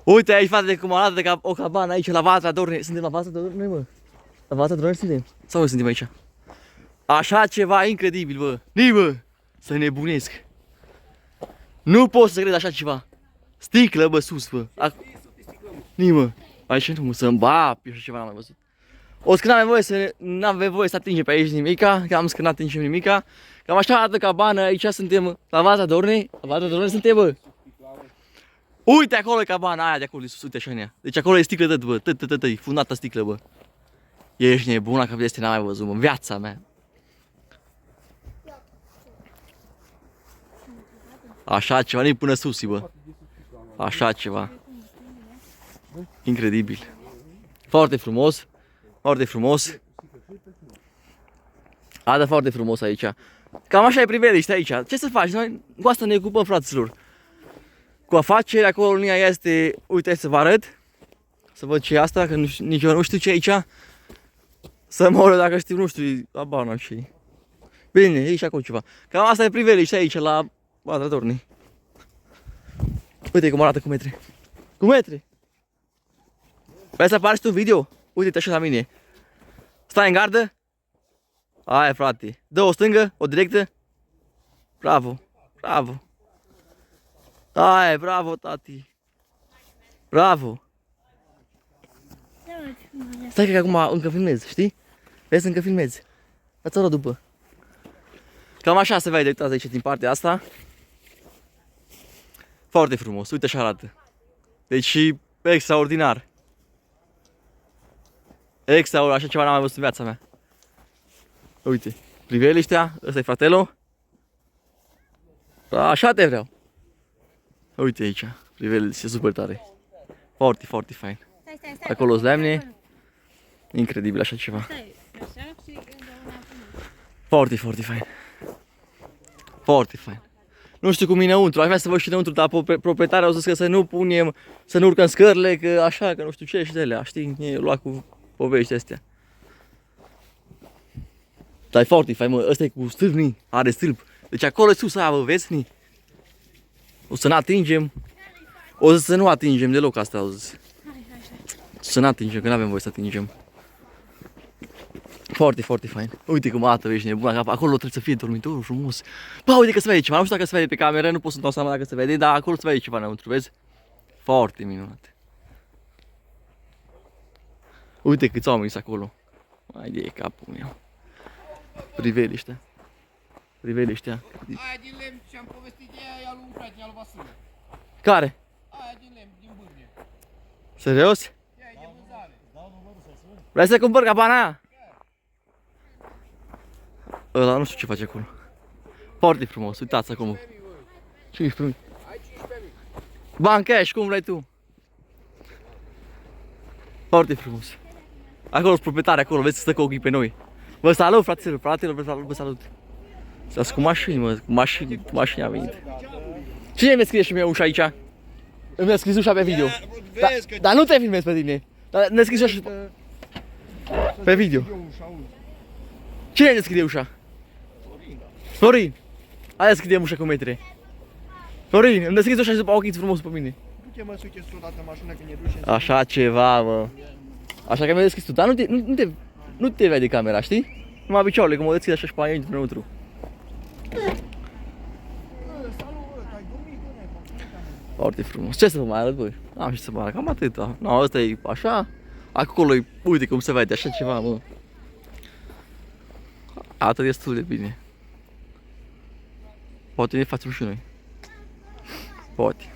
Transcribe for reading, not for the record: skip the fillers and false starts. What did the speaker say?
Uite aici, frate, cum arată ca o cabană aici la Vatra Dornei. Suntem la Vatra Dornei, mă? La Vatra Dornei suntem? Sau noi suntem aici? Așa ceva incredibil, bă. Nii, bă. Să nebunesc. Nu pot să cred așa ceva. Sticlă, bă, sus, bă. Nii, mă. Aici nu, să-mi bap, eu așa ceva n-am mai văzut. O să că n-avem voie să atingem pe aici nimica, că am zis că n-atingem nimica. Cam așa arată cabană, aici suntem la Vatra Dornei. La Vatra Dornei suntem, bă. Uite acolo e cabana aia de acolo de sus, uite așa în ea. Deci acolo e sticlă tot, bă, e fundată sticlă, bă. Ești nebuna, că de astea n-am mai văzut, mă, în viața mea. Așa ceva, nu-i până sus, bă. Așa ceva. Incredibil. Foarte frumos. Foarte frumos. Arată foarte frumos aici. Cam așa e priveliște aici. Ce să faci? Noi cu asta ne ocupăm, fraților. Cu afaceri, acolo în ea este, uite, să vă arăt. Să văd ce e asta, că nici eu nu știu ce e aici. Să mă ură dacă știu, nu știu, abana și. Bine, e și acolo ceva. Cam asta e priveliște aici, la Vatra Dornei. Uite cum arată cu metri. Cu metri! Vrei să apari tu video? Uite-te așa la mine. Stai în gardă. Aia, frate. Dă o stângă, o directă. Bravo, bravo. Aia, bravo, tati. Bravo. Stai că acum încă filmez, știi? Vezi să încă filmezi. Dați-o la după. Cam așa se vede, uitați aici din partea asta. Foarte frumos, uite așa arată. Deci extraordinar. Extraordinar, așa ceva n-am mai văzut în viața mea. Uite, priveliștea, ăsta e fratelo. Așa te vreau. Uite aici, priveliște super tare. Foarte, foarte fain. Acolo-s lemne. Incredibil așa ceva. Foarte, foarte fain. Foarte fain. Nu știu cum e înăuntru, aș vrea să văd și înăuntru, dar proprietarul au zis că să nu punem, să nu urcăm scările, că așa, că nu știu ce și de alea, știi? E luat cu povești astea. Dar e foarte fain, mă, ăsta e cu stâlpni, are stâlp. Deci acolo sus aia, vă vezi, ni? O să ne atingem. O să nu atingem deloc, asta au zis. Să nu atingem, că nu avem voie să atingem. Foarte, foarte fain. Uite cum arată, ești nebuna, că acolo trebuie să fie dormitorul frumos. Bă, uite că se vede ceva, nu știu dacă se vede pe cameră, nu pot să-mi dau seama dacă se vede, dar acolo se vede ceva înăuntru, vezi? Foarte minunat. Uite câți oameni sunt acolo. Mai de capul meu. Priveliștea. Priveliștea. Aia din lemn și-am povestit de ea lui frate, ea lui Vasile. Care? Aia din lemn, din Bârne. Serios? Ea e de vânzare. Vrei să cumpăr cabana aia? Ăla nu știu ce face acolo. Foarte frumos, uitați acum. 15.000. Ai 15.000. Bani cash, cum vrei tu. Foarte frumos. Acolo sunt proprietari, acolo, vezi că stă cu ochii pe noi. Vă salut, fraților, vă salut. Stați cu mașini, mă, cu mașini a venit. Cine mi-a scris și mie ușa aici? Mi-a scris ușa pe video. Dar nu te filmez pe tine. Dar ne scris ușa pe video. Cine ne scrie ușa? Florin. Hai să deschidem ușa cu metre. Florin, îmi deschizi ușa și după ochii frumos pe mine. Du-te mă, suche odată mașina când e dușe. Așa ceva, mă. Așa că mi-a deschis tu, dar nu te vede camera, știi? Numai picioarele, cum o deschid așa și pe aia intru înăuntru. Foarte frumos. Ce să vă mai arăt, băi? N-am ce să vă arăt, cam atâta. No, ăsta e așa. Acolo e, uite cum se vede, așa ceva, mă. Arată destul de bine. Poate ne facem și noi. Poate.